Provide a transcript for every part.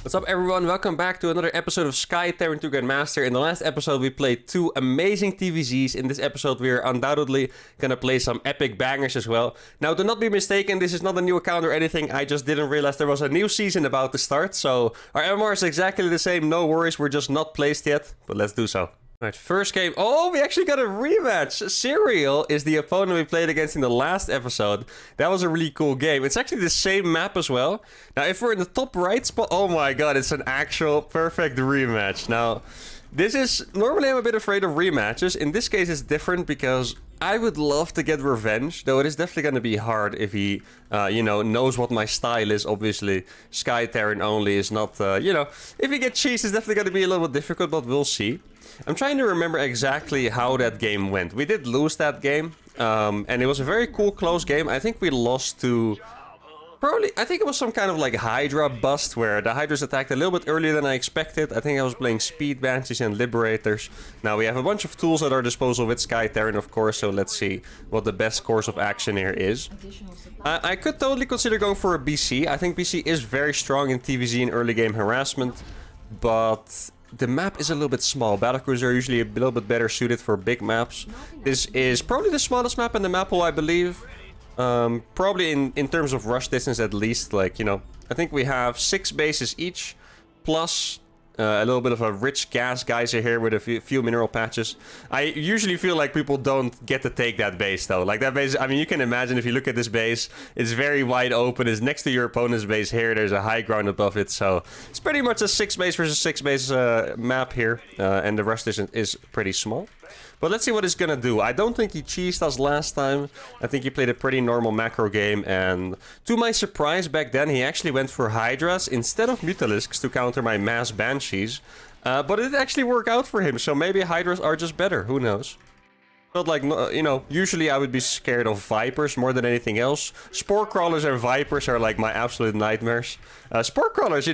What's up everyone, welcome back to another episode of Sky Terran 2 Grandmaster. In the last episode we played two amazing TVZs. In this episode we are undoubtedly gonna play some epic bangers as well. Now do not be mistaken, this is not a new account or anything, I just didn't realize there was a new season about to start. So our MMR is exactly the same, no worries, we're just not placed yet, but let's do so. Alright, first game. Oh, we actually got a rematch. Serial is the opponent we played against in the last episode. That was a really cool game. It's actually the same map as well. Now, if we're in the top right spot... Oh my god, it's an actual perfect rematch. Now, this is... Normally, I'm a bit afraid of rematches. In this case, it's different because I would love to get revenge. Though it is definitely going to be hard if he, knows what my style is. Obviously, Sky Terran only is not, If he gets cheese, it's definitely going to be a little bit difficult, but we'll see. I'm trying to remember exactly how that game went. We did lose that game, and it was a very cool close game. I think we lost to... I think it was some kind of like Hydra bust where the Hydras attacked a little bit earlier than I expected. I think I was playing Speed Banshees and Liberators. Now we have a bunch of tools at our disposal with Sky Terran, of course, so let's see what the best course of action here is. I could totally consider going for a BC. I think BC is very strong in TVZ and early game harassment, but... the map is a little bit small. Battlecruisers are usually a little bit better suited for big maps. This is probably the smallest map in the map pool, I believe. Probably in terms of rush distance at least. Like, I think we have 6 bases each. Plus a little bit of a rich gas geyser here with a few mineral patches. I usually feel like people don't get to take that base though. Like that base, I mean, you can imagine if you look at this base, it's very wide open. It's next to your opponent's base here. There's a high ground above it. So it's pretty much a 6 base versus 6 base map here. And the rush distance is pretty small. But let's see what he's gonna do. I don't think he cheesed us last time. I think he played a pretty normal macro game. And to my surprise back then, he actually went for Hydras instead of Mutalisks to counter my mass Banshees. But it actually worked out for him. So maybe Hydras are just better. Who knows? But like, usually I would be scared of Vipers more than anything else. Spore Crawlers and Vipers are like my absolute nightmares. Spore Crawlers,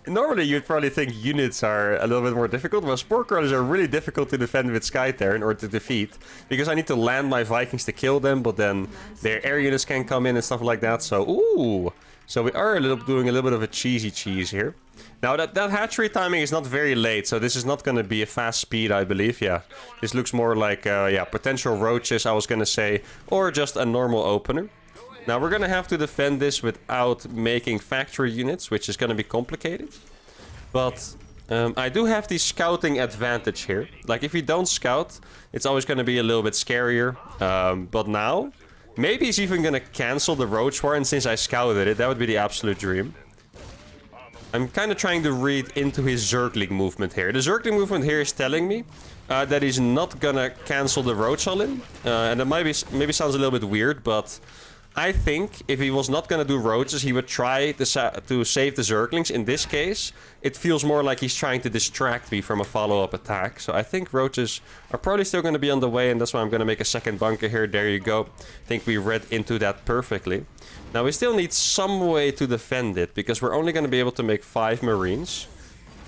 normally you'd probably think units are a little bit more difficult, but Spore Crawlers are really difficult to defend with Sky Terran or to defeat. Because I need to land my Vikings to kill them, but then their air units can come in and stuff like that. So, ooh! So we are doing a little bit of a cheesy cheese here. Now that hatchery timing is not very late, so this is not going to be a fast speed, I believe. Yeah, this looks more like, potential roaches, I was going to say, or just a normal opener. Now we're going to have to defend this without making factory units, which is going to be complicated. But I do have the scouting advantage here. Like if you don't scout, it's always going to be a little bit scarier. But now, maybe he's even going to cancel the Roach War, and since I scouted it, that would be the absolute dream. I'm kind of trying to read into his Zergling movement here. The Zergling movement here is telling me that he's not going to cancel the Roach All-In. And that maybe sounds a little bit weird, but... I think if he was not going to do roaches, he would try to save the Zerglings. In this case, it feels more like he's trying to distract me from a follow-up attack. So I think roaches are probably still going to be on the way, and that's why I'm going to make a second bunker here. There you go. I think we read into that perfectly. Now we still need some way to defend it, because we're only going to be able to make 5 Marines.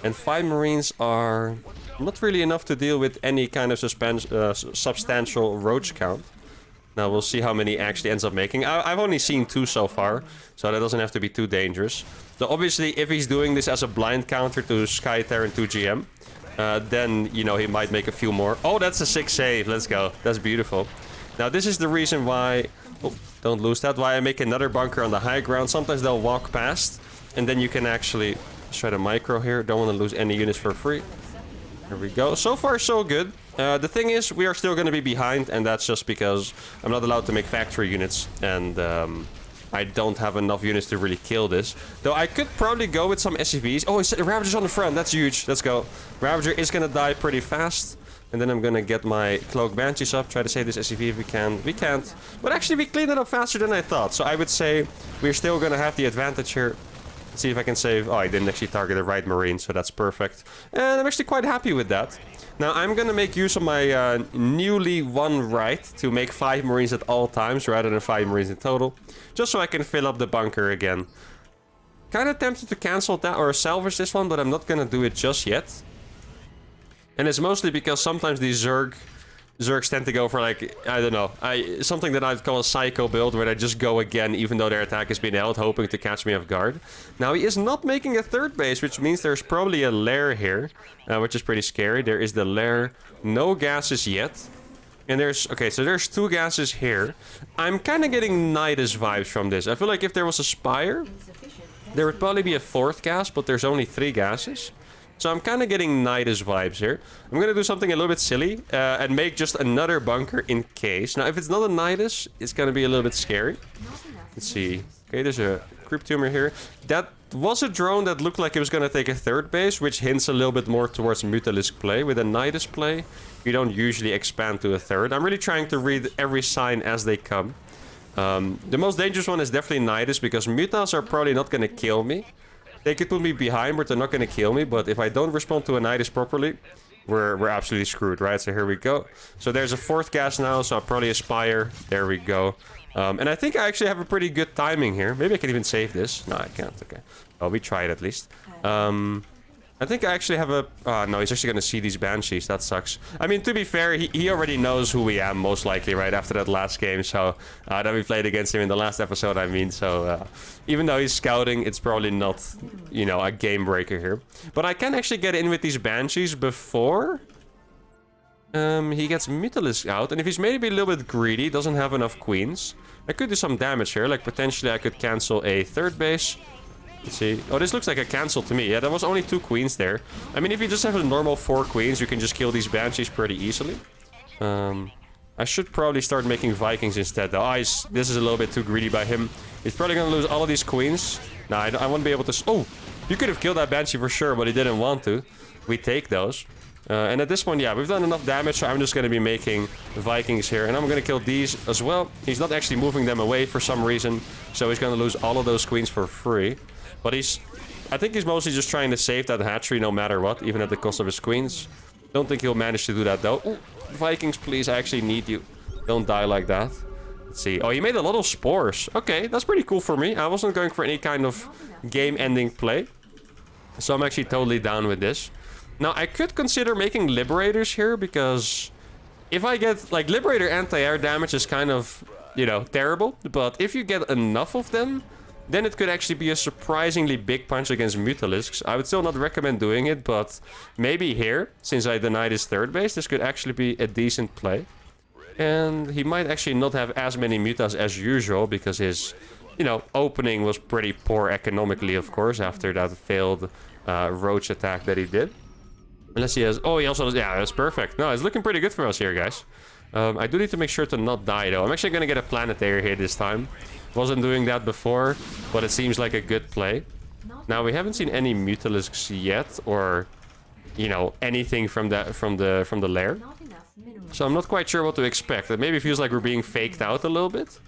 And 5 Marines are not really enough to deal with any kind of substantial roach count. Now we'll see how many he actually ends up making. I've only seen 2 so far, so that doesn't have to be too dangerous. So obviously, if he's doing this as a blind counter to Sky Terran 2 GM, then, he might make a few more. Oh, that's a 6 save. Let's go. That's beautiful. Now, this is the reason why... Oh, don't lose that. Why I make another bunker on the high ground. Sometimes they'll walk past, and then you can actually... Let's try the micro here. Don't want to lose any units for free. There we go. So far, so good. The thing is, we are still going to be behind, and that's just because I'm not allowed to make factory units, and I don't have enough units to really kill this. Though I could probably go with some SCVs. Oh, Ravager's on the front. That's huge. Let's go. Ravager is going to die pretty fast, and then I'm going to get my Cloak Banshees up, try to save this SCV if we can. We can't. But actually, we cleaned it up faster than I thought, so I would say we're still going to have the advantage here. Let's see if I can save... Oh, I didn't actually target the right Marine, so that's perfect. And I'm actually quite happy with that. Now, I'm going to make use of my newly won right to make 5 Marines at all times, rather than 5 Marines in total. Just so I can fill up the bunker again. Kind of tempted to cancel that or salvage this one, but I'm not going to do it just yet. And it's mostly because sometimes these Zerg Zergs tend to go for, like, I don't know, something that I'd call a psycho build, where they just go again even though their attack has been held, hoping to catch me off guard. Now, he is not making a third base, which means there's probably a lair here, which is pretty scary. There is the lair. No gases yet. And there's... Okay, so there's 2 gases here. I'm kind of getting Nidus vibes from this. I feel like if there was a Spire, there would probably be a 4th gas, but there's only 3 gases. So I'm kind of getting Nidus vibes here. I'm going to do something a little bit silly and make just another bunker in case. Now, if it's not a Nidus, it's going to be a little bit scary. Let's see. Okay, there's a creep tumor here. That was a drone that looked like it was going to take a 3rd base, which hints a little bit more towards Mutalisk play. With a Nidus play, you don't usually expand to a 3rd. I'm really trying to read every sign as they come. The most dangerous one is definitely Nidus, because Mutas are probably not going to kill me. They could put me behind, but they're not going to kill me. But if I don't respond to a Nidus properly, we're absolutely screwed, right? So here we go. So there's a 4th gas now, so I'll probably aspire. There we go. And I think I actually have a pretty good timing here. Maybe I can even save this. No, I can't. Okay. Well, we tried at least. I think I actually have a... no, he's actually going to see these Banshees. That sucks. I mean, to be fair, he already knows who we am, most likely, right? After that last game. So, that we played against him in the last episode, I mean. So, even though he's scouting, it's probably not, you know, a game breaker here. But I can actually get in with these Banshees before... he gets Mutalisk out. And if he's maybe a little bit greedy, doesn't have enough queens, I could do some damage here. Like, potentially I could cancel a 3rd base. Let's see. Oh, this looks like a cancel to me. Yeah, there was only 2 queens there. I mean, if you just have a normal 4 queens, you can just kill these Banshees pretty easily. I should probably start making Vikings instead, though. This is a little bit too greedy by him. He's probably going to lose all of these queens. Nah, I won't be able to... Oh! You could have killed that Banshee for sure, but he didn't want to. We take those. And at this point, yeah, we've done enough damage, so I'm just going to be making Vikings here. And I'm going to kill these as well. He's not actually moving them away for some reason, so he's going to lose all of those queens for free. But I think he's mostly just trying to save that hatchery no matter what, even at the cost of his queens. Don't think he'll manage to do that, though. Ooh, Vikings, please, I actually need you. Don't die like that. Let's see. Oh, he made a lot of spores. Okay, that's pretty cool for me. I wasn't going for any kind of game-ending play. So I'm actually totally down with this. Now, I could consider making Liberators here, because if I get... Like, Liberator anti-air damage is kind of, you know, terrible. But if you get enough of them, then it could actually be a surprisingly big punch against Mutalisks. I would still not recommend doing it, but maybe here, since I denied his 3rd base, this could actually be a decent play. And he might actually not have as many Mutas as usual, because his, you know, opening was pretty poor economically, of course, after that failed roach attack that he did. Unless he has... Oh, he also... Yeah, that's perfect. No, it's looking pretty good for us here, guys. I do need to make sure to not die, though. I'm actually going to get a planetary here this time. Wasn't doing that before, but it seems like a good play. Now, we haven't seen any Mutalisks yet, or, you know, anything from the lair. So I'm not quite sure what to expect. It maybe feels like we're being faked out a little bit.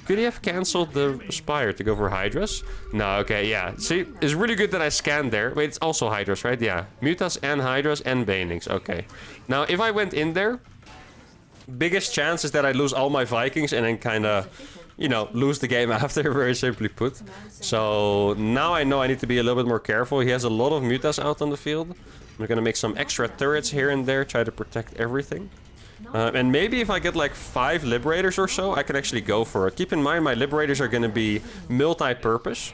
Could he have cancelled the Spire to go for Hydras? No, okay, yeah. See, it's really good that I scanned there. Wait, it's also Hydras, right? Yeah. Mutas and Hydras and Banelings. Okay. Now, if I went in there, biggest chance is that I lose all my Vikings and then kind of, you know, lose the game after, very simply put. So now I know I need to be a little bit more careful. He has a lot of Mutas out on the field. I'm going to make some extra turrets here and there, try to protect everything. And maybe if I get like 5 Liberators or so, I can actually go for it. Keep in mind, my Liberators are going to be multi-purpose.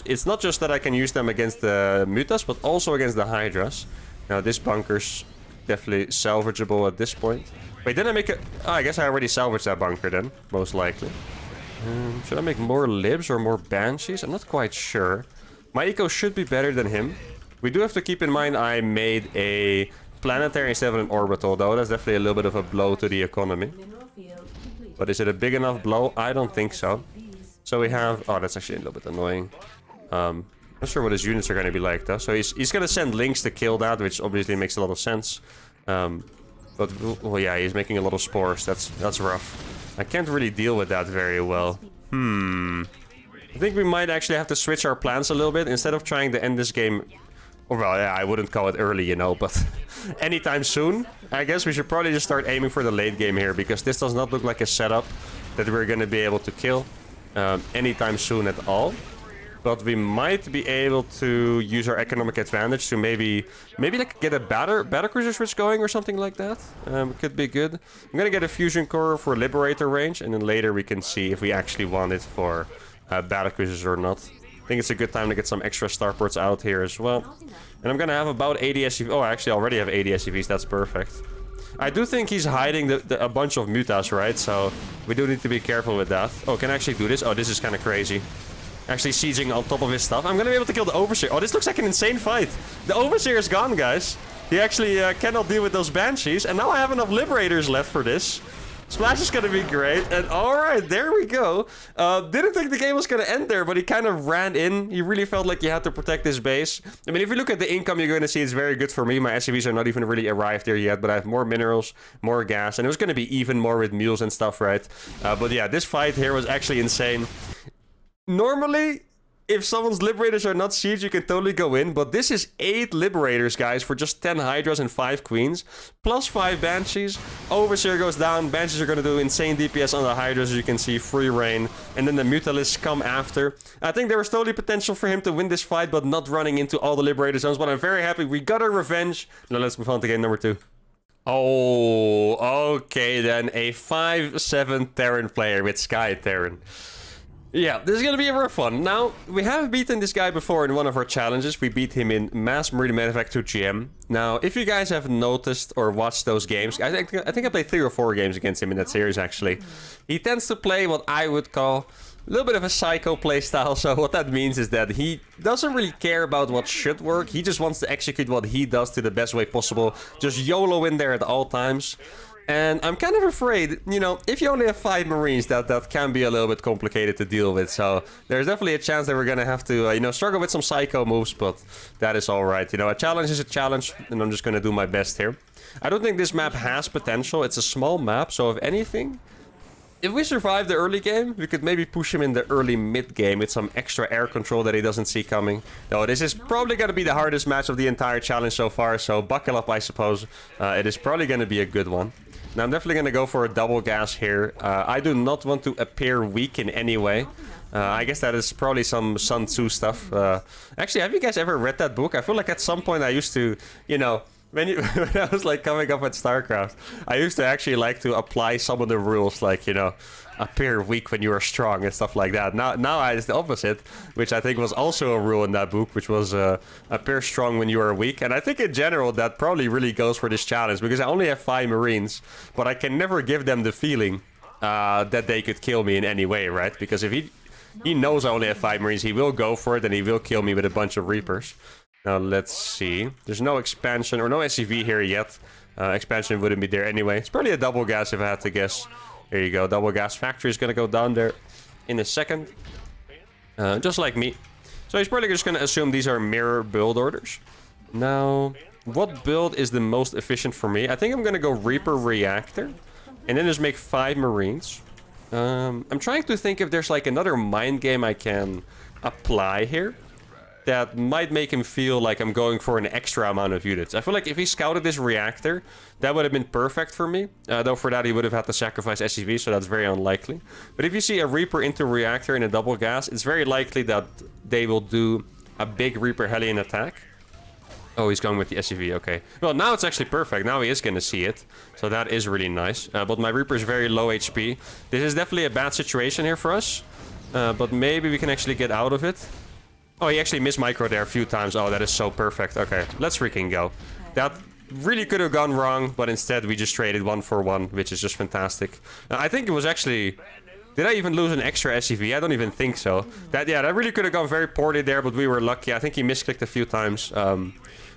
It's not just that I can use them against the Mutas, but also against the Hydras. Now, this bunker's definitely salvageable at this point. Wait, did I make it? Oh, I guess I already salvaged that bunker then, most likely. Should I make more Libs or more Banshees? I'm not quite sure. My eco should be better than him. We do have to keep in mind I made a planetary instead of an orbital, though. That's definitely a little bit of a blow to the economy. But is it a big enough blow? I don't think so. So we have... Oh, that's actually a little bit annoying. Not sure what his units are going to be like, though. So he's going to send Lynx to kill that, which obviously makes a lot of sense. But, well, yeah, he's making a lot of spores. That's rough. I can't really deal with that very well. I think we might actually have to switch our plans a little bit. Instead of trying to end this game... Or, well, yeah, I wouldn't call it early, you know, but anytime soon, I guess we should probably just start aiming for the late game here, because this does not look like a setup that we're going to be able to kill anytime soon at all. But we might be able to use our economic advantage to maybe like get a battlecruiser switch going or something like that. Could be good. I'm gonna get a fusion core for Liberator range, and then later we can see if we actually want it for battlecruisers or not. I think it's a good time to get some extra starports out here as well. And I'm gonna have about 80 SCVs. Oh, I actually already have 80 SCVs. That's perfect. I do think he's hiding a bunch of mutas, right? So we do need to be careful with that. Oh, can I actually do this? Oh, this is kind of crazy. Actually sieging on top of his stuff. I'm gonna be able to kill the Overseer. Oh, this looks like an insane fight. The Overseer is gone, guys. He actually cannot deal with those Banshees. And now I have enough Liberators left for this. Splash is gonna be great. And alright, there we go. Didn't think the game was gonna end there, but he kind of ran in. He really felt like he had to protect his base. I mean, if you look at the income, you're gonna see it's very good for me. My SCVs are not even really arrived there yet, but I have more minerals, more gas, and it was gonna be even more with mules and stuff, right? But yeah, this fight here was actually insane. Normally, if someone's Liberators are not siege, you can totally go in. But this is 8 Liberators, guys, for just 10 Hydras and 5 Queens. Plus 5 Banshees. Overseer goes down. Banshees are going to do insane DPS on the Hydras, as you can see. Free reign. And then the Mutalisks come after. I think there was totally potential for him to win this fight, but not running into all the Liberator zones. But I'm very happy we got our revenge. Now let's move on to game number 2. Oh, okay then. A 5-7 Terran player with Sky Terran. Yeah, this is gonna be a rough one. Now, we have beaten this guy before in one of our challenges. We beat him in Mass Marine Medevac 2 GM. Now, if you guys have noticed or watched those games, I think I played 3 or 4 games against him in that series, actually. He tends to play what I would call a little bit of a psycho playstyle. So what that means is that he doesn't really care about what should work. He just wants to execute what he does to the best way possible. Just YOLO in there at all times. And I'm kind of afraid, you know, if you only have 5 Marines, that can be a little bit complicated to deal with. So there's definitely a chance that we're going to have to, you know, struggle with some psycho moves, but that is all right. You know, a challenge is a challenge, and I'm just going to do my best here. I don't think this map has potential. It's a small map, so if anything, if we survive the early game, we could maybe push him in the early mid game with some extra air control that he doesn't see coming. Though this is probably going to be the hardest match of the entire challenge so far, so buckle up, I suppose. It is probably going to be a good one. Now, I'm definitely going to go for a double gas here. I do not want to appear weak in any way. I guess that is probably some Sun Tzu stuff. Actually, have you guys ever read that book? I feel like at some point I used to, you know, when I was like coming up at StarCraft, I used to actually like to apply some of the rules, like, you know, appear weak when you are strong and stuff like that. Now it's the opposite, which I think was also a rule in that book, which was appear strong when you are weak. And I think in general that probably really goes for this challenge, because I only have 5 Marines, but I can never give them the feeling that they could kill me in any way, right? Because if he knows I only have 5 Marines, he will go for it and he will kill me with a bunch of Reapers. Now let's see. There's no expansion or no SCV here yet. Expansion wouldn't be there anyway. It's probably a double gas if I had to guess. Here you go. Double gas factory is going to go down there in a second. Just like me. So he's probably just going to assume these are mirror build orders. Now, what build is the most efficient for me? I think I'm going to go Reaper Reactor. And then just make 5 Marines. I'm trying to think if there's like another mind game I can apply here that might make him feel like I'm going for an extra amount of units. I feel like if he scouted this reactor, that would have been perfect for me. Though for that, he would have had to sacrifice SCV, so that's very unlikely. But if you see a Reaper into reactor in a double gas, it's very likely that they will do a big Reaper Hellion attack. Oh, he's going with the SCV, okay. Well, now it's actually perfect. Now he is going to see it. So that is really nice. But my Reaper is very low HP. This is definitely a bad situation here for us. But maybe we can actually get out of it. Oh, he actually missed micro there a few times. Oh, that is so perfect. Okay, let's freaking go. That really could have gone wrong, but instead we just traded 1 for 1, which is just fantastic. I think it was actually... Did I even lose an extra SCV? I don't even think so. That really could have gone very poorly there, but we were lucky. I think he misclicked a few times.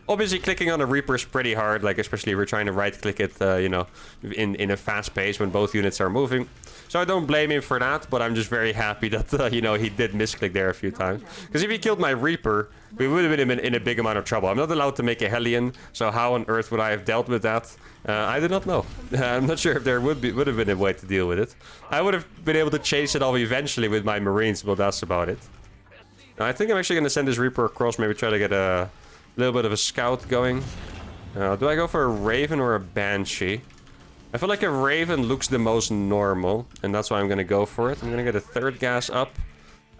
Obviously, clicking on a Reaper is pretty hard, like especially if we're trying to right-click it, you know, in a fast pace when both units are moving. So I don't blame him for that, but I'm just very happy that, you know, he did misclick there a few times. Because if he killed my Reaper, we would have been in a big amount of trouble. I'm not allowed to make a Hellion, so how on earth would I have dealt with that? I do not know. I'm not sure if there would have been a way to deal with it. I would have been able to chase it off eventually with my Marines, but that's about it. Now, I think I'm actually going to send this Reaper across, maybe try to get a little bit of a scout going. Do I go for a Raven or a Banshee? I feel like a Raven looks the most normal, and that's why I'm going to go for it. I'm going to get a 3rd gas up.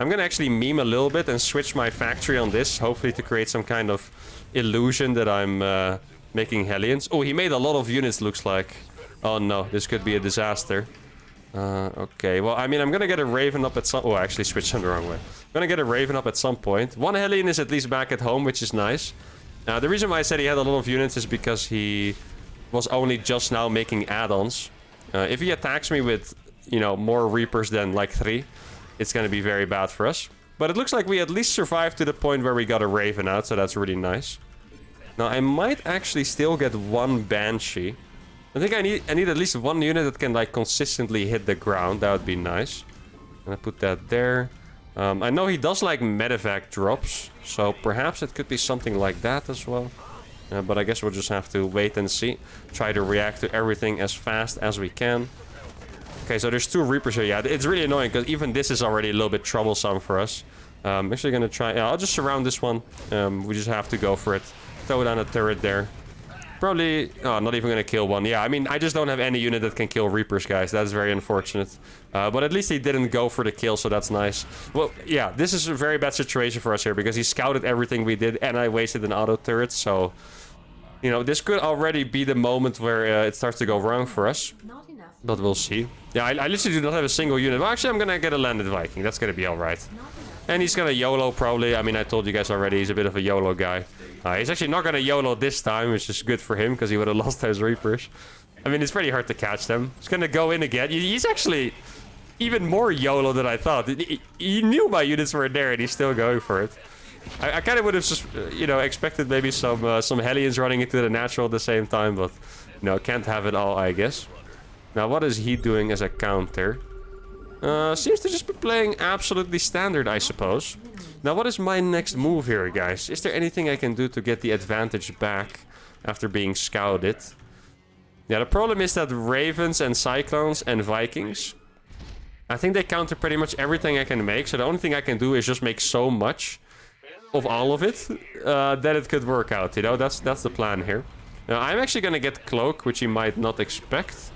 I'm gonna actually meme a little bit and switch my factory on this, hopefully to create some kind of illusion that I'm making Hellions. Oh, he made a lot of units, looks like. Oh no, this could be a disaster. Okay, well, I mean, I'm gonna get a Raven up at some... Oh, I actually switched them the wrong way. I'm gonna get a Raven up at some point. One Hellion is at least back at home, which is nice. The reason why I said he had a lot of units is because he was only just now making add-ons. If he attacks me with, you know, more Reapers than like 3, it's gonna be very bad for us. But it looks like we at least survived to the point where we got a Raven out, so that's really nice. Now, I might actually still get one Banshee. I think I need at least one unit that can, like, consistently hit the ground. That would be nice. And I put that there. I know he does, like, medevac drops, so perhaps it could be something like that as well. But I guess we'll just have to wait and see. Try to react to everything as fast as we can. Okay, so there's 2 Reapers here. Yeah, it's really annoying because even this is already a little bit troublesome for us. I'm actually gonna try... Yeah, I'll just surround this one. We just have to go for it. Throw down a turret there. Probably... Oh, not even gonna kill one. Yeah, I mean, I just don't have any unit that can kill Reapers, guys. That's very unfortunate. But at least he didn't go for the kill, so that's nice. Well, yeah, this is a very bad situation for us here because he scouted everything we did and I wasted an auto turret, so... You know, this could already be the moment where it starts to go wrong for us. But we'll see. Yeah, I literally do not have a single unit. Well, actually, I'm gonna get a landed Viking. That's gonna be alright. And he's gonna YOLO, probably. I mean, I told you guys already, he's a bit of a YOLO guy. He's actually not gonna YOLO this time, which is good for him, because he would have lost those Reapers. I mean, it's pretty hard to catch them. He's gonna go in again. He's actually even more YOLO than I thought. He knew my units were there, and he's still going for it. I kind of would have just, you know, expected maybe some Hellions running into the natural at the same time, but, you know, can't have it all, I guess. Now, what is he doing as a counter? Seems to just be playing absolutely standard, I suppose. Now, what is my next move here, guys? Is there anything I can do to get the advantage back after being scouted? Yeah, the problem is that Ravens and Cyclones and Vikings, I think they counter pretty much everything I can make. So the only thing I can do is just make so much of all of it that it could work out, you know? That's the plan here. Now, I'm actually gonna get Cloak, which he might not expect.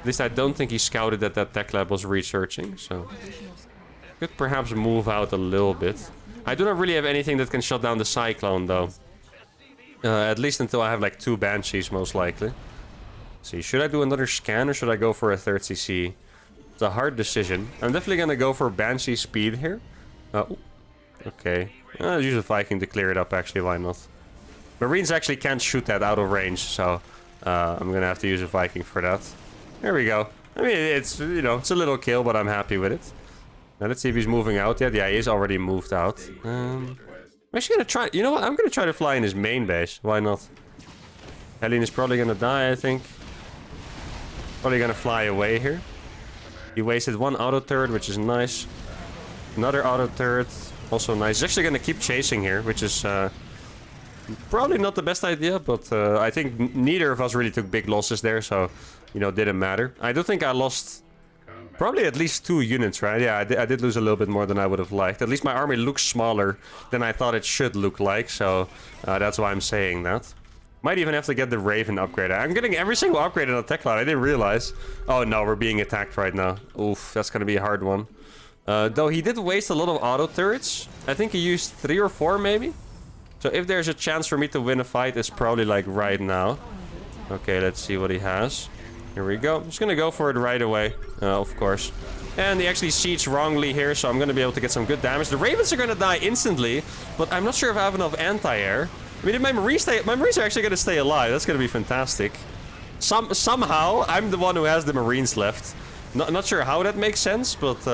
At least I don't think he scouted that tech lab was researching, so... Could perhaps move out a little bit. I do not really have anything that can shut down the Cyclone, though. At least until I have, like, 2 Banshees, most likely. Let's see, should I do another scan, or should I go for a 3rd CC? It's a hard decision. I'm definitely gonna go for Banshee speed here. Okay. I'll use a Viking to clear it up, actually, why not? Marines actually can't shoot that out of range, so... I'm gonna have to use a Viking for that. There we go. I mean, it's, you know, it's a little kill, but I'm happy with it. Now, let's see if he's moving out yet. Yeah, he is already moved out. I'm actually gonna try... You know what? I'm gonna try to fly in his main base. Why not? Helene is probably gonna die, I think. Probably gonna fly away here. He wasted 1 auto turret, which is nice. Another auto turret. Also nice. He's actually gonna keep chasing here, which is... probably not the best idea, but I think neither of us really took big losses there, so, you know, didn't matter. I do think I lost probably at least 2 units, right? Yeah, I did lose a little bit more than I would have liked. At least my army looks smaller than I thought it should look like, so that's why I'm saying that. Might even have to get the Raven upgrade. I'm getting every single upgrade in the tech cloud. I didn't realize. Oh no, we're being attacked right now. Oof, that's gonna be a hard one. Though he did waste a lot of auto turrets. I think he used 3 or 4 maybe. So if there's a chance for me to win a fight, it's probably like right now. Okay, let's see what he has. Here we go. I'm just gonna go for it right away, of course. And he actually sieged wrongly here, so I'm gonna be able to get some good damage. The Ravens are gonna die instantly, but I'm not sure if I have enough anti-air. I mean, if my Marines are actually gonna stay alive. That's gonna be fantastic. Somehow, I'm the one who has the Marines left. Not sure how that makes sense, but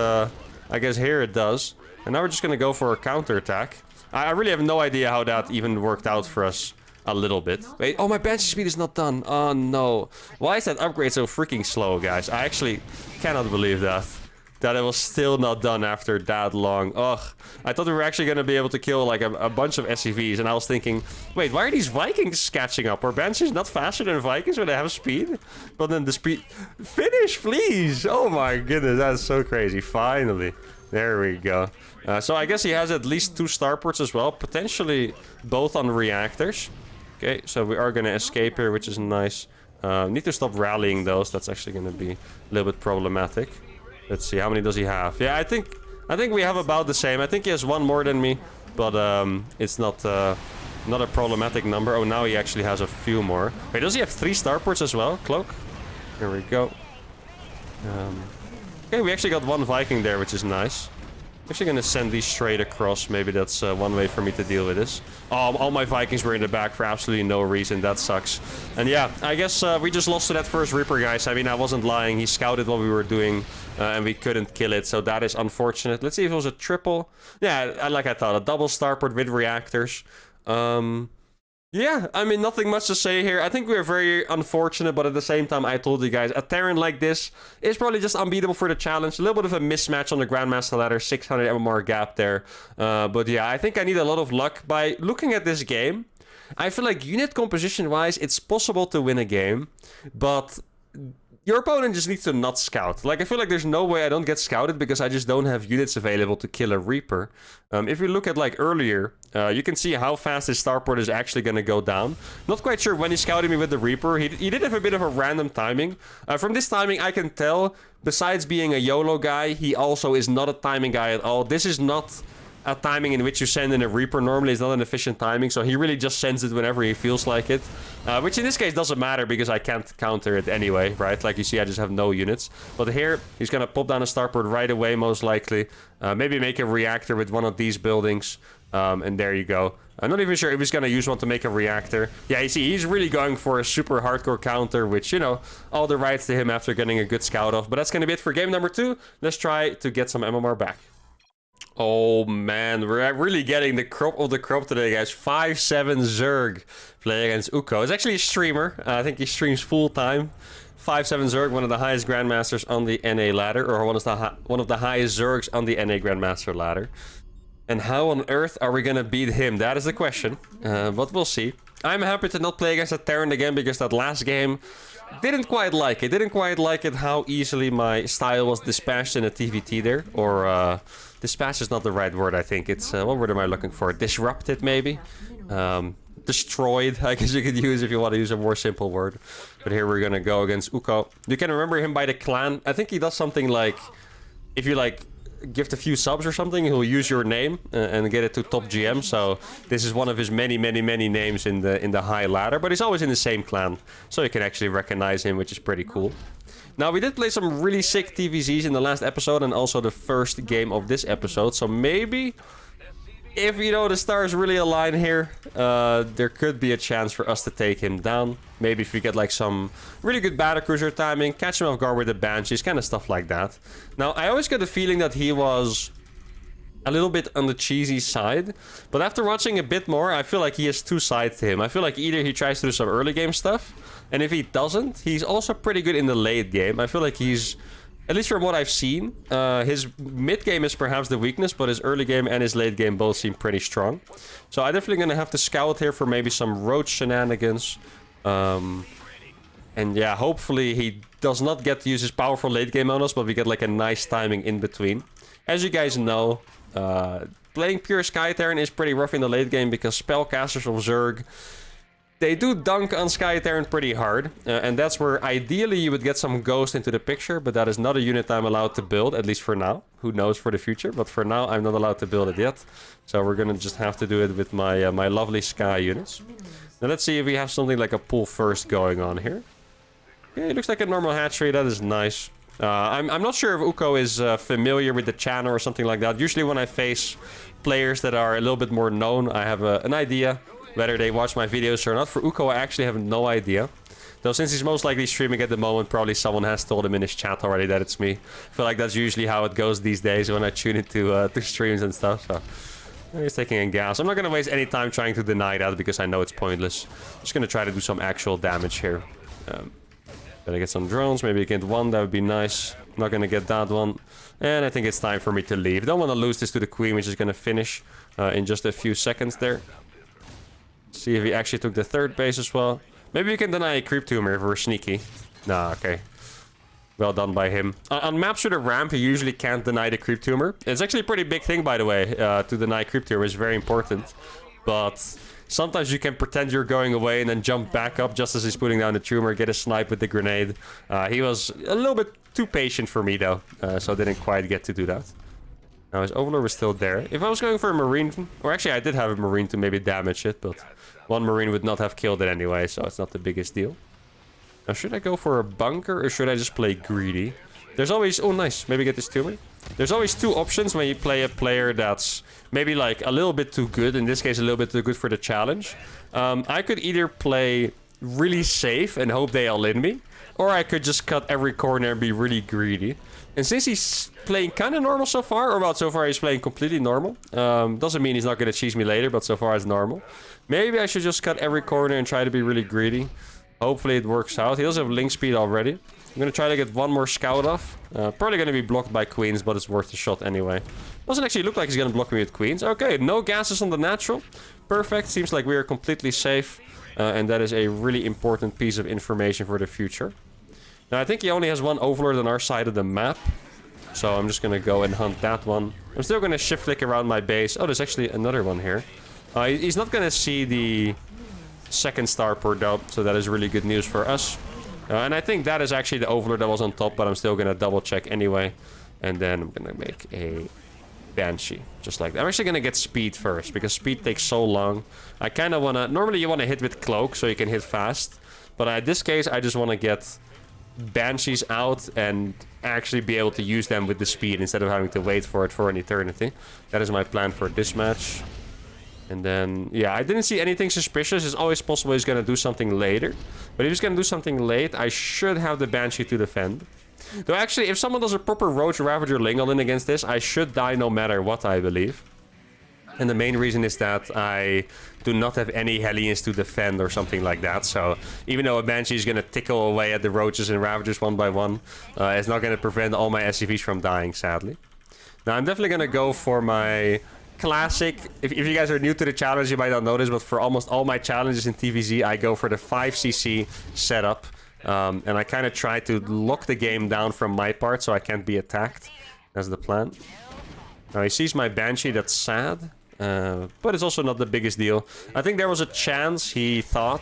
I guess here it does. And now we're just gonna go for a counterattack. I really have no idea how that even worked out for us a little bit. Wait, oh, my Banshee speed is not done. Oh, no. Why is that upgrade so freaking slow, guys? I actually cannot believe that. That it was still not done after that long. Ugh. I thought we were actually going to be able to kill, like, a bunch of SCVs. And I was thinking, wait, why are these Vikings catching up? Are Banshees not faster than Vikings when they have speed? But then the speed... Finish, please! Oh, my goodness. That's so crazy. Finally. There we go. So I guess he has at least 2 starports as well. Potentially both on reactors. Okay, so we are going to escape here, which is nice. Need to stop rallying those. That's actually going to be a little bit problematic. Let's see, how many does he have? Yeah, I think I think we have about the same. I think he has one more than me, but it's not a problematic number. Oh, now he actually has a few more. Wait, does he have 3 starports as well? Cloak? Here we go. Okay, we actually got 1 Viking there, which is nice. Actually gonna send these straight across. Maybe that's one way for me to deal with this. Oh, all my Vikings were in the back for absolutely no reason. That sucks. And yeah, I guess we just lost to that first Reaper, guys. I mean, I wasn't lying. He scouted what we were doing, and we couldn't kill it. So that is unfortunate. Let's see if it was a triple. Yeah, like I thought, a double starport with reactors. Yeah, I mean, nothing much to say here. I think we are very unfortunate, but at the same time, I told you guys, a Terran like this is probably just unbeatable for the challenge. A little bit of a mismatch on the Grandmaster ladder, 600 MMR gap there. But yeah, I think I need a lot of luck. By looking at this game, I feel like unit composition-wise, it's possible to win a game, but your opponent just needs to not scout. Like, I feel like there's no way I don't get scouted because I just don't have units available to kill a Reaper. If you look at, like, earlier, you can see how fast his starport is actually going to go down. Not quite sure when he scouted me with the Reaper. He did have a bit of a random timing. From this timing, I can tell, besides being a YOLO guy, he also is not a timing guy at all. This is not a timing in which you send in a Reaper. Normally, it's not an efficient timing, so he really just sends it whenever he feels like it. Which in this case doesn't matter because I can't counter it anyway, right? Like you see, I just have no units. But here, he's gonna pop down a starport right away, most likely. Maybe make a reactor with one of these buildings. And there you go. I'm not even sure if he's gonna use one to make a reactor. Yeah, you see, he's really going for a super hardcore counter, which, you know, all the rights to him after getting a good scout off. But that's gonna be it for game number 2. Let's try to get some MMR back. Oh man, we're really getting the crop of the crop today, guys. 5-7 Zerg playing against Uko. It's actually a streamer. I think he streams full time. 5-7 Zerg, one of the highest Grandmasters on the NA ladder, or one of the highest Zergs on the NA Grandmaster ladder. And how on earth are we gonna beat him? That is the question. But we'll see. I'm happy to not play against a Terran again because that last game didn't quite like it. Didn't quite like it how easily my style was dispatched in a TVT there, or dispatch is not the right word, I think. It's, what word am I looking for? Disrupted, maybe? Destroyed, I guess you could use if you want to use a more simple word. But here we're gonna go against Uko. You can remember him by the clan. I think he does something like, if you like gift a few subs or something, he'll use your name and get it to top GM. So this is one of his many names in the high ladder, but he's always in the same clan, so you can actually recognize him, which is pretty cool. Now, we did play some really sick TVZs in the last episode and also the first game of this episode. So maybe, if, you know, the stars really align here, there could be a chance for us to take him down. Maybe if we get, like, some really good battlecruiser timing, catch him off guard with the Banshees, kind of stuff like that. Now, I always got the feeling that he was a little bit on the cheesy side, but after watching a bit more, I feel like he has two sides to him. I feel like either he tries to do some early game stuff, and if he doesn't, he's also pretty good in the late game. I feel like he's, at least from what I've seen, his mid game is perhaps the weakness, but his early game and his late game both seem pretty strong. So I'm definitely going to have to scout here for maybe some roach shenanigans. And yeah, hopefully he does not get to use his powerful late game on us, but we get like a nice timing in between. As you guys know, playing pure Sky Terran is pretty rough in the late game because spellcasters of Zerg, they do dunk on Sky Terran pretty hard, and that's where ideally you would get some Ghost into the picture, but that is not a unit I'm allowed to build, at least for now. Who knows for the future, but for now I'm not allowed to build it yet. So we're gonna just have to do it with my my lovely Sky units. Now let's see if we have something like a pull first going on here. Yeah, it looks like a normal hatchery, that is nice. I'm not sure if Uko is familiar with the channel or something like that. Usually when I face players that are a little bit more known, I have an idea whether they watch my videos or not. For Uko, I actually have no idea. Though since he's most likely streaming at the moment, probably someone has told him in his chat already that it's me. I feel like that's usually how it goes these days when I tune into to streams and stuff. So he's taking in gas. I'm not going to waste any time trying to deny that because I know it's pointless. Just going to try to do some actual damage here. Gonna get some drones, maybe get one, that would be nice. Not gonna get that one. And I think it's time for me to leave. Don't want to lose this to the Queen, which is gonna finish in just a few seconds there. See if he actually took the third base as well. Maybe we can deny a creep tumor if we're sneaky. Nah, okay. Well done by him. On maps with a ramp, you usually can't deny the creep tumor. It's actually a pretty big thing, by the way, to deny creep tumor. It's very important. But sometimes you can pretend you're going away and then jump back up just as he's putting down the tumor, get a snipe with the grenade. He was a little bit too patient for me, though, so didn't quite get to do that. Now his Overlord was still there. If I was going for a Marine... Or actually, I did have a Marine to maybe damage it, but... One Marine would not have killed it anyway, so it's not the biggest deal. Now, should I go for a bunker, or should I just play greedy? There's always... Oh, nice. Maybe get this tumor. There's always two options when you play a player that's... Maybe, like, a little bit too good. In this case, a little bit too good for the challenge. I could either play really safe and hope they all in me. Or I could just cut every corner and be really greedy. And since he's playing kind of normal so far, or well, so far he's playing completely normal. Doesn't mean he's not going to cheese me later, but so far it's normal. Maybe I should just cut every corner and try to be really greedy. Hopefully it works out. He does have link speed already. I'm going to try to get one more scout off. Probably going to be blocked by queens, but it's worth a shot anyway. Doesn't actually look like he's going to block me with queens. Okay, no gases on the natural. Perfect. Seems like we are completely safe. And that is a really important piece of information for the future. Now, I think he only has one Overlord on our side of the map. So I'm just going to go and hunt that one. I'm still going to shift click around my base. Oh, there's actually another one here. He's not going to see the second star per dub. So that is really good news for us. And I think that is actually the Overlord that was on top. But I'm still going to double check anyway. And then I'm going to make a Banshee. Just like that. I'm actually going to get speed first. Because speed takes so long. I kind of want to... Normally you want to hit with cloak so you can hit fast. But in this case I just want to get Banshees out and actually be able to use them with the speed instead of having to wait for it for an eternity. That is my plan for this match. And then, yeah, I didn't see anything suspicious. It's always possible he's going to do something later. But if he's going to do something late, I should have the Banshee to defend. Though actually, if someone does a proper Roach Ravager Lingoldin against this, I should die no matter what, I believe. And the main reason is that I do not have any Hellions to defend or something like that. So even though a Banshee is going to tickle away at the Roaches and Ravagers one by one, it's not going to prevent all my SCVs from dying, sadly. Now, I'm definitely going to go for my classic... If you guys are new to the challenge, you might not know this, but for almost all my challenges in TVZ, I go for the 5cc setup. And I kind of try to lock the game down from my part so I can't be attacked. That's the plan. Now, he sees my Banshee, that's sad. But it's also not the biggest deal. I think there was a chance he thought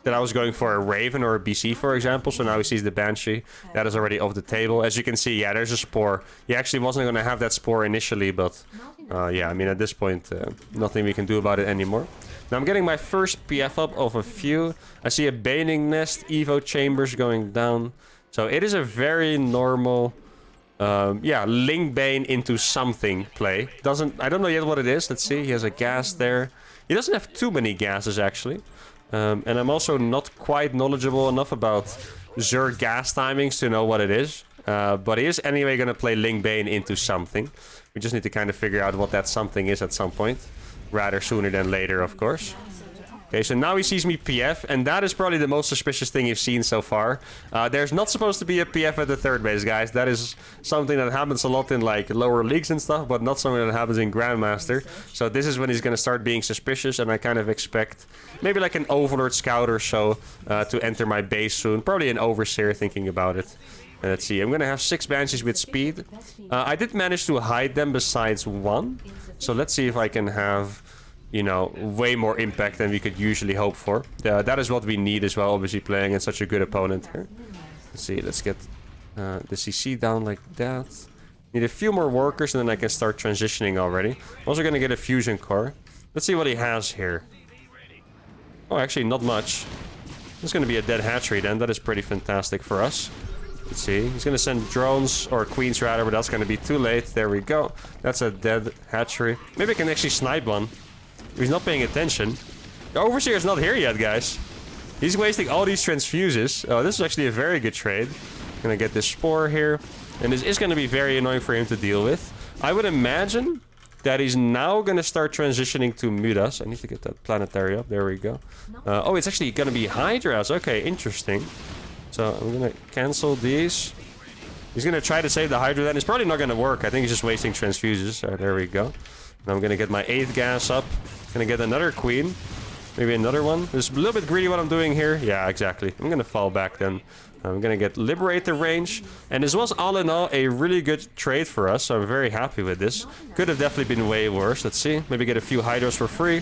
that I was going for a Raven or a BC, for example. So now he sees the Banshee. That is already off the table. As you can see, yeah, there's a Spore. He actually wasn't going to have that Spore initially, but yeah, I mean, at this point, nothing we can do about it anymore. Now I'm getting my first PF up of a few. I see a Baning Nest, Evo Chambers going down. So it is a very normal... yeah, Link Bane into something play. I don't know yet what it is. Let's see. He has a gas there. He doesn't have too many gases, actually. And I'm also not quite knowledgeable enough about Zerg gas timings to know what it is. But he is anyway going to play Link Bane into something. We just need to kind of figure out what that something is at some point. Rather sooner than later, of course. Okay, so now he sees me PF, and that is probably the most suspicious thing you've seen so far. There's not supposed to be a PF at the third base, guys. That is something that happens a lot in, like, lower leagues and stuff, but not something that happens in Grandmaster. So this is when he's going to start being suspicious, and I kind of expect maybe like an Overlord Scout or so to enter my base soon. Probably an Overseer, thinking about it. Let's see, I'm going to have 6 Banshees with speed. I did manage to hide them besides one. So let's see if I can have... you know, way more impact than we could usually hope for. That is what we need as well, obviously, playing against such a good opponent here. Let's see, let's get the CC down like that. Need a few more workers and then I can start transitioning already. I'm also going to get a fusion core. Let's see what he has here. Oh, actually, not much. There's going to be a dead hatchery then. That is pretty fantastic for us. Let's see. He's going to send drones, or queens rather, but that's going to be too late. There we go. That's a dead hatchery. Maybe I can actually snipe one. He's not paying attention. The Overseer is not here yet, guys. He's wasting all these transfuses. Oh, this is actually a very good trade. Gonna get this Spore here. And this is gonna be very annoying for him to deal with. I would imagine that he's now gonna start transitioning to Mudas. I need to get that planetary up. There we go. Oh, it's actually gonna be Hydras. Okay, interesting. So I'm gonna cancel these. He's gonna try to save the Hydra then. It's probably not gonna work. I think he's just wasting transfuses. There we go. Now I'm gonna get my 8th gas up. Gonna get another queen. Maybe another one. It's a little bit greedy what I'm doing here. Yeah, exactly. I'm gonna fall back then. I'm gonna get Liberator range. And this was all in all a really good trade for us. So I'm very happy with this. Could have definitely been way worse. Let's see. Maybe get a few Hydros for free.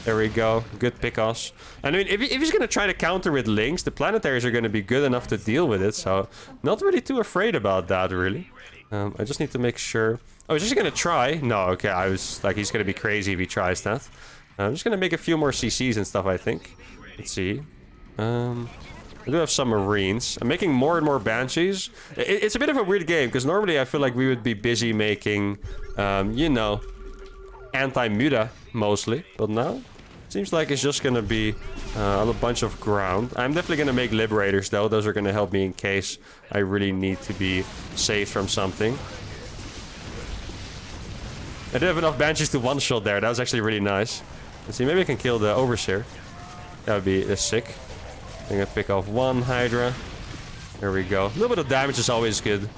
There we go. Good pickoffs. I mean, if he's gonna try to counter with links, the planetaries are gonna be good enough to deal with it. So not really too afraid about that, really. I just need to make sure... Oh, he's just gonna try? No, okay, I was like, he's gonna be crazy if he tries that. I'm just gonna make a few more CCs and stuff, I think. Let's see. I do have some Marines. I'm making more and more Banshees. It's a bit of a weird game, because normally I feel like we would be busy making, you know, anti-muta, mostly. But now, seems like it's just gonna be a bunch of ground. I'm definitely gonna make Liberators, though. Those are gonna help me in case I really need to be saved from something. I did have enough Banshees to one-shot there. That was actually really nice. Let's see, maybe I can kill the Overseer. That would be sick. I'm gonna pick off one Hydra. There we go. A little bit of damage is always good.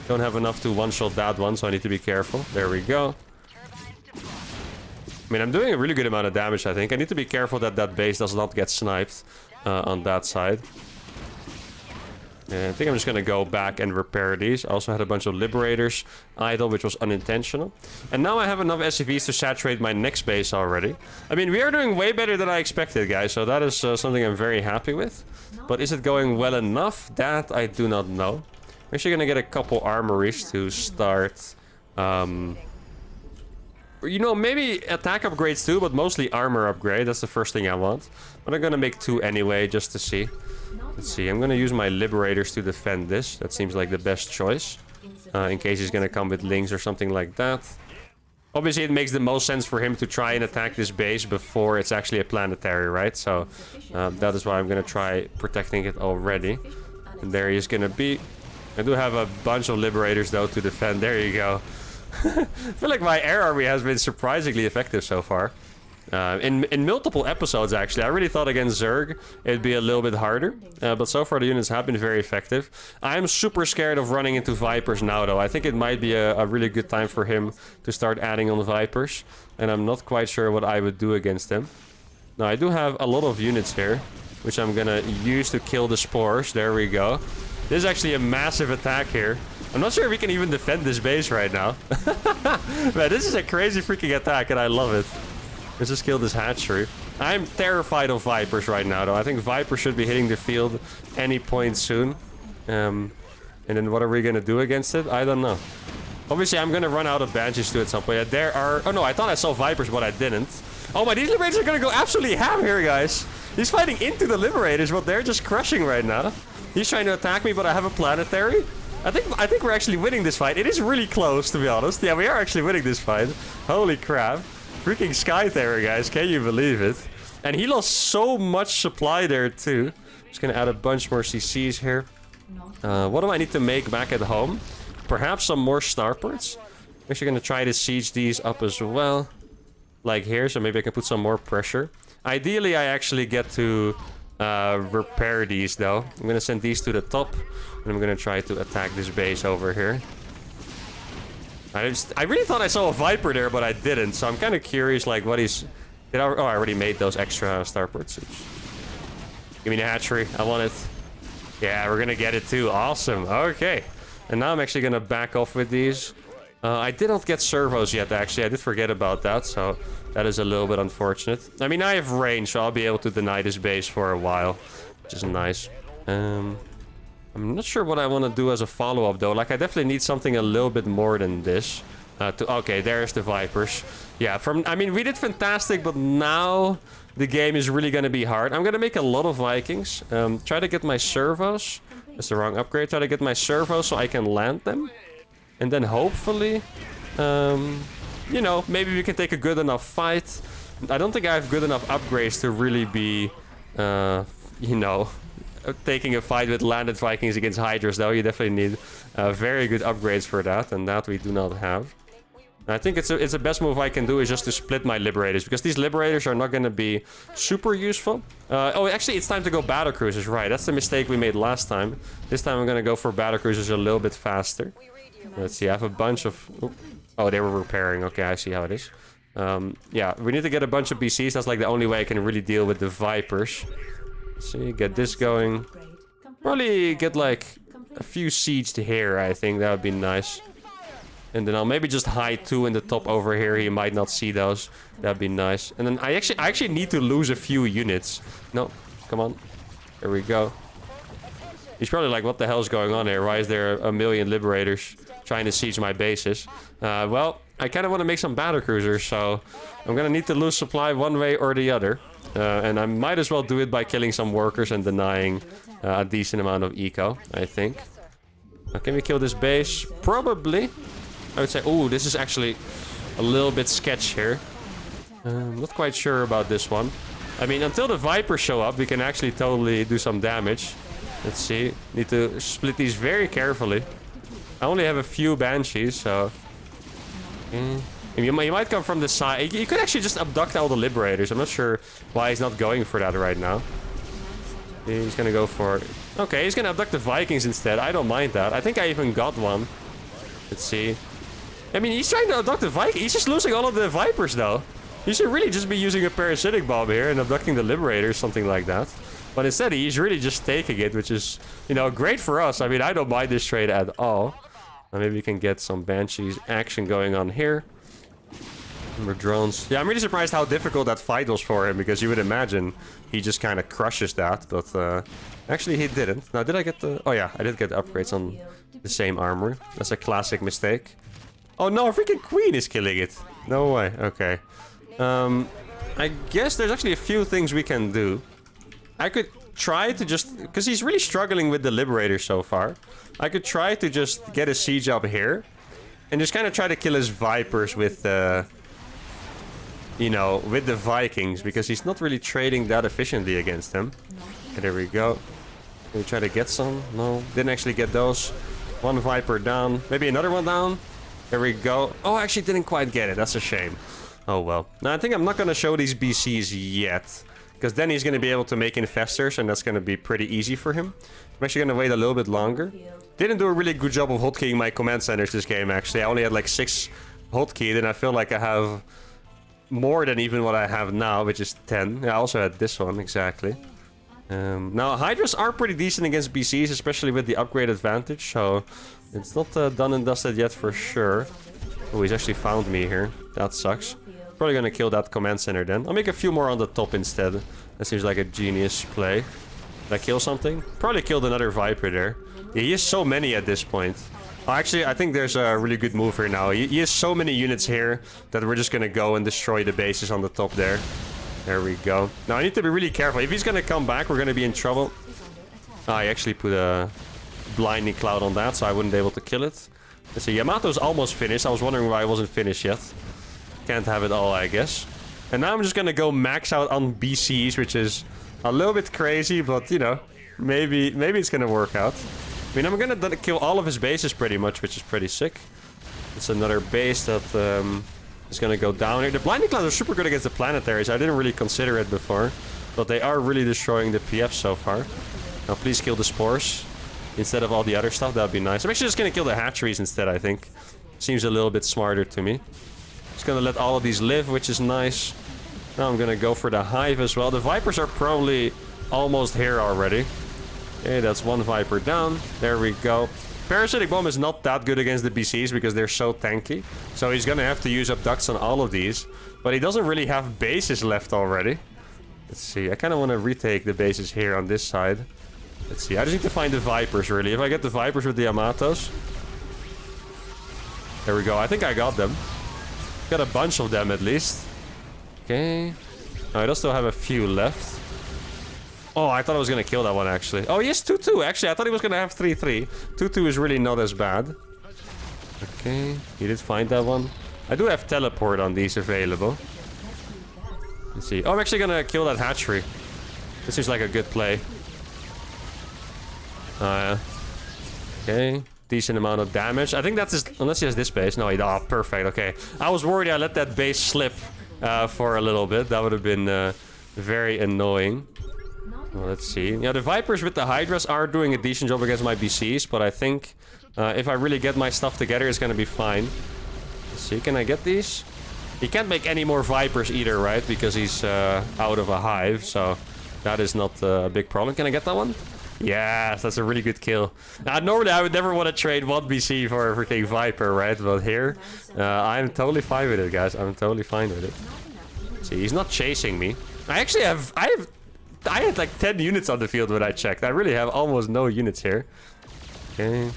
Don't have enough to one-shot that one, so I need to be careful. There we go. I mean, I'm doing a really good amount of damage, I think. I need to be careful that that base does not get sniped on that side. I think I'm just gonna go back and repair these. I also had a bunch of Liberators idle, which was unintentional. And now I have enough SCVs to saturate my next base already. I mean, we are doing way better than I expected, guys. So that is something I'm very happy with. But is it going well enough? That I do not know. I'm actually gonna get a couple armories to start... you know, maybe attack upgrades too, but mostly armor upgrade. That's the first thing I want. But I'm gonna make 2 anyway, just to see. Let's see, I'm gonna use my Liberators to defend this. That seems like the best choice. In case he's gonna come with Lings or something like that. Obviously, it makes the most sense for him to try and attack this base before it's actually a planetary, right? So, that is why I'm gonna try protecting it already. And there he is gonna be. I do have a bunch of Liberators, though, to defend. There you go. I feel like my air army has been surprisingly effective so far. In multiple episodes, actually. I really thought against Zerg it'd be a little bit harder. But so far the units have been very effective. I'm super scared of running into Vipers now, though. I think it might be a really good time for him to start adding on Vipers. And I'm not quite sure what I would do against him. Now, I do have a lot of units here, which I'm gonna use to kill the Spores. There we go. This is actually a massive attack here. I'm not sure if we can even defend this base right now. Man, this is a crazy freaking attack, and I love it. Let's just kill this hatchery. I'm terrified of Vipers right now, though. I think Vipers should be hitting the field any point soon. And then what are we gonna do against it? I don't know. Obviously, I'm gonna run out of Banshees too at some point. There are... Oh no, I thought I saw Vipers, but I didn't. Oh my, these Liberators are gonna go absolutely ham here, guys. He's fighting into the Liberators, but they're just crushing right now. He's trying to attack me, but I have a planetary. I think we're actually winning this fight. It is really close, to be honest. Yeah, we are actually winning this fight. Holy crap. Freaking Sky Terror, guys. Can you believe it? And he lost so much supply there, too. Just gonna add a bunch more CCs here. What do I need to make back at home? Perhaps some more starports. I'm actually gonna try to siege these up as well. Like here, so maybe I can put some more pressure. Ideally, I actually get to... repair these, though. I'm gonna send these to the top, and I'm gonna try to attack this base over here. I really thought I saw a Viper there, but I didn't, so I'm kind of curious, like, what he's... Oh, I already made those extra starports. Give me the hatchery. I want it. Yeah, we're gonna get it too. Awesome. Okay. And now I'm actually gonna back off with these. I did not get servos yet, actually. I did forget about that, so that is a little bit unfortunate. I mean, I have range, so I'll be able to deny this base for a while, which is nice. I'm not sure what I want to do as a follow-up, though. Like, I definitely need something a little bit more than this. Okay, there's the Vipers. Yeah, I mean, we did fantastic, but now the game is really going to be hard. I'm going to make a lot of Vikings. Try to get my servos. That's the wrong upgrade. Try to get my servos so I can land them. And then hopefully, you know, maybe we can take a good enough fight. I don't think I have good enough upgrades to really be, you know, taking a fight with landed Vikings against Hydras, though. You definitely need very good upgrades for that, and that we do not have. I think it's the best move I can do is just to split my Liberators, because these Liberators are not going to be super useful. Oh, actually, it's time to go Battle Cruisers, right? That's the mistake we made last time. This time I'm going to go for Battle Cruisers a little bit faster. Let's see, I have a bunch of... Oh, they were repairing. Okay, I see how it is. Yeah, we need to get a bunch of BCs. That's like the only way I can really deal with the Vipers. Let's see, get this going. Probably get like a few siege to here, I think. That would be nice. And then I'll maybe just hide 2 in the top over here. He might not see those. That'd be nice. And then I actually need to lose a few units. No, come on. There we go. He's probably like, what the hell is going on here? Why is there a million Liberators trying to siege my bases? Well, I kind of want to make some battle cruisers, so I'm going to need to lose supply one way or the other. And I might as well do it by killing some workers and denying a decent amount of eco, I think. Now, can we kill this base? Probably. I would say, oh, this is actually a little bit sketch here. I'm not quite sure about this one. I mean, until the Vipers show up, we can actually totally do some damage. Let's see. Need to split these very carefully. I only have a few Banshees, so... You might come from the side. You could actually just abduct all the Liberators. I'm not sure why he's not going for that right now. He's gonna go for... Okay, he's gonna abduct the Vikings instead. I don't mind that. I think I even got one. Let's see. I mean, he's trying to abduct the Vikings. He's just losing all of the Vipers, though. He should really just be using a parasitic bomb here and abducting the Liberators, something like that. But instead, he's really just taking it, which is, you know, great for us. I mean, I don't mind this trade at all. Maybe we can get some Banshees action going on here. More drones. Yeah, I'm really surprised how difficult that fight was for him, because you would imagine he just kind of crushes that, but actually he didn't. Now, did I get the... Oh yeah, I did get the upgrades on the same armor. That's a classic mistake. Oh no, a freaking queen is killing it. No way. Okay. I guess there's actually a few things we can do. I could try to just... Because he's really struggling with the Liberators so far. I could try to just get a siege up here. And just kind of try to kill his Vipers with... you know, with the Vikings, because he's not really trading that efficiently against them. Okay, there we go. Can we try to get some? No, didn't actually get those. One Viper down. Maybe another one down. There we go. Oh, I actually didn't quite get it. That's a shame. Oh, well. Now, I think I'm not going to show these BCs yet, because then he's going to be able to make infestors, and that's going to be pretty easy for him. I'm actually going to wait a little bit longer. Didn't do a really good job of hotkeying my command centers this game, actually. I only had like 6 hotkeyed, and I feel like I have... more than even what I have now, which is 10. I also had this one, exactly. Now, Hydras are pretty decent against BCs, especially with the upgrade advantage, so it's not done and dusted yet for sure. Oh, he's actually found me here. That sucks. Probably gonna kill that command center then. I'll make a few more on the top instead. That seems like a genius play. Did I kill something? Probably killed another Viper there. Yeah, he has so many at this point. Oh, actually, I think there's a really good move here now. He has so many units here that we're just gonna go and destroy the bases on the top there. There we go. Now, I need to be really careful. If he's gonna come back, we're gonna be in trouble. Oh, I actually put a blinding cloud on that, so I wouldn't be able to kill it. Let's see, Yamato's almost finished. I was wondering why it wasn't finished yet. Can't have it all, I guess. And now I'm just gonna go max out on BCs, which is a little bit crazy, but, you know, maybe it's gonna work out. I mean, I'm gonna kill all of his bases pretty much, which is pretty sick. It's another base that is gonna go down here. The blinding clouds are super good against the planetaries. I didn't really consider it before, but they are really destroying the PF so far. Now, please kill the spores instead of all the other stuff. That would be nice. I'm actually just gonna kill the hatcheries instead, I think. Seems a little bit smarter to me. Just gonna let all of these live, which is nice. Now I'm gonna go for the hive as well. The Vipers are probably almost here already. Okay, that's one Viper down. There we go. Parasitic Bomb is not that good against the BCs because they're so tanky. So he's gonna have to use abducts on all of these. But he doesn't really have bases left already. Let's see. I kind of want to retake the bases here on this side. Let's see. I just need to find the Vipers, really. If I get the Vipers with the Yamatos. There we go. I think I got them. Got a bunch of them at least. Okay. I does still have a few left. Oh, I thought I was going to kill that one, actually. Oh, yes, 2-2. Actually, I thought he was going to have 3-3. 2-2 is really not as bad. Okay, he did find that one. I do have teleport on these available. Let's see. Oh, I'm actually going to kill that hatchery. This seems like a good play. Okay, decent amount of damage. I think that's his... Unless he has this base. No, he... Oh, perfect. Okay. I was worried I let that base slip for a little bit. That would have been very annoying. Well, let's see. Yeah, the Vipers with the Hydras are doing a decent job against my BCs, but I think if I really get my stuff together, it's gonna be fine. Let's see, can I get these? He can't make any more Vipers either, right? Because he's out of a hive, so that is not a big problem. Can I get that one? Yes, that's a really good kill. Now, normally I would never want to trade one BC for a freaking Viper, right? But here, I'm totally fine with it, guys. I'm totally fine with it. See, he's not chasing me. I have I had like 10 units on the field when I checked. I really have almost no units here. Okay. I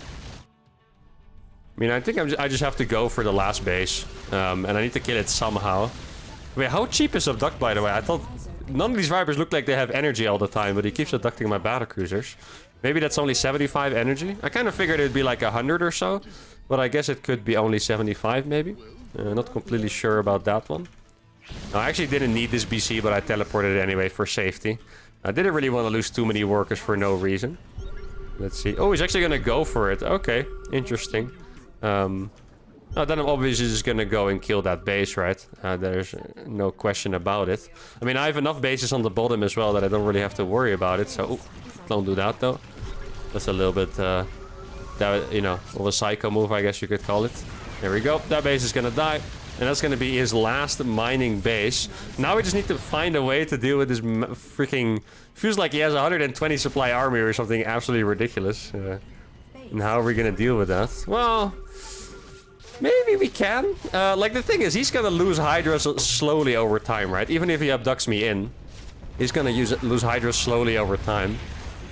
mean, I think I just have to go for the last base. And I need to kill it somehow. Wait, how cheap is Abduct, by the way? I thought none of these Vipers look like they have energy all the time, but he keeps abducting my battlecruisers. Maybe that's only 75 energy? I kind of figured it'd be like 100 or so. But I guess it could be only 75, maybe. Not completely sure about that one. No, I actually didn't need this BC, but I teleported it anyway for safety. I didn't really want to lose too many workers for no reason. Let's see. Oh, he's actually going to go for it. Okay, interesting. Then I'm obviously just going to go and kill that base, right? There's no question about it. I mean, I have enough bases on the bottom as well that I don't really have to worry about it. So, don't do that, though. That's a little bit, that, you know, of a psycho move, I guess you could call it. There we go. That base is going to die. And that's going to be his last mining base. Now we just need to find a way to deal with this freaking... Feels like he has a 120 supply army or something absolutely ridiculous. And how are we going to deal with that? Well, maybe we can. Like, the thing is, he's going to lose Hydra slowly over time, right? Even if he abducts me in, he's going to lose Hydra slowly over time.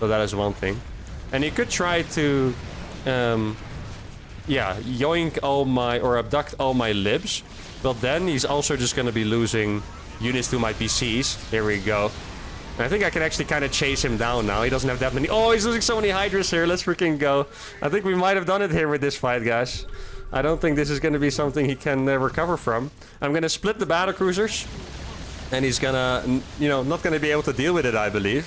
So that is one thing. And he could try to... yeah, yoink all my... or abduct all my libs. But then he's also just going to be losing units to my PCs. There we go. And I think I can actually kind of chase him down now. He doesn't have that many... Oh, he's losing so many Hydras here. Let's freaking go. I think we might have done it here with this fight, guys. I don't think this is going to be something he can recover from. I'm going to split the battlecruisers. And he's going to, you know, not going to be able to deal with it, I believe.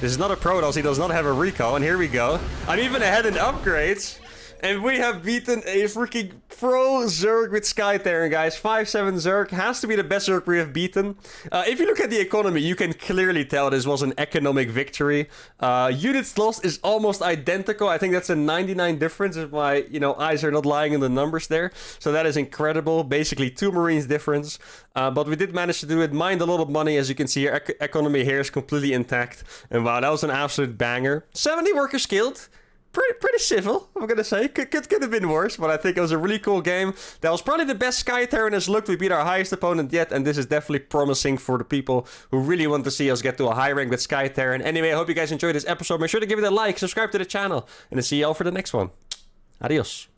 This is not a Protoss. He does not have a recall. And here we go. I'm even ahead in upgrades. And we have beaten a freaking pro Zerg with Sky Terran, guys. 5-7 Zerg has to be the best Zerg we have beaten. If you look at the economy, you can clearly tell this was an economic victory. Units lost is almost identical. I think that's a 99 difference if my, you know, eyes are not lying in the numbers there. So that is incredible. Basically 2 Marines difference. But we did manage to do it. Mined a lot of money, as you can see here. Economy here is completely intact. And wow, that was an absolute banger. 70 workers killed. Pretty civil, I'm gonna say. Could have been worse, but I think it was a really cool game. That was probably the best Sky Terran has looked. We beat our highest opponent yet, and this is definitely promising for the people who really want to see us get to a high rank with Sky Terran. Anyway, I hope you guys enjoyed this episode. Make sure to give it a like, subscribe to the channel, and I'll see you all for the next one. Adios.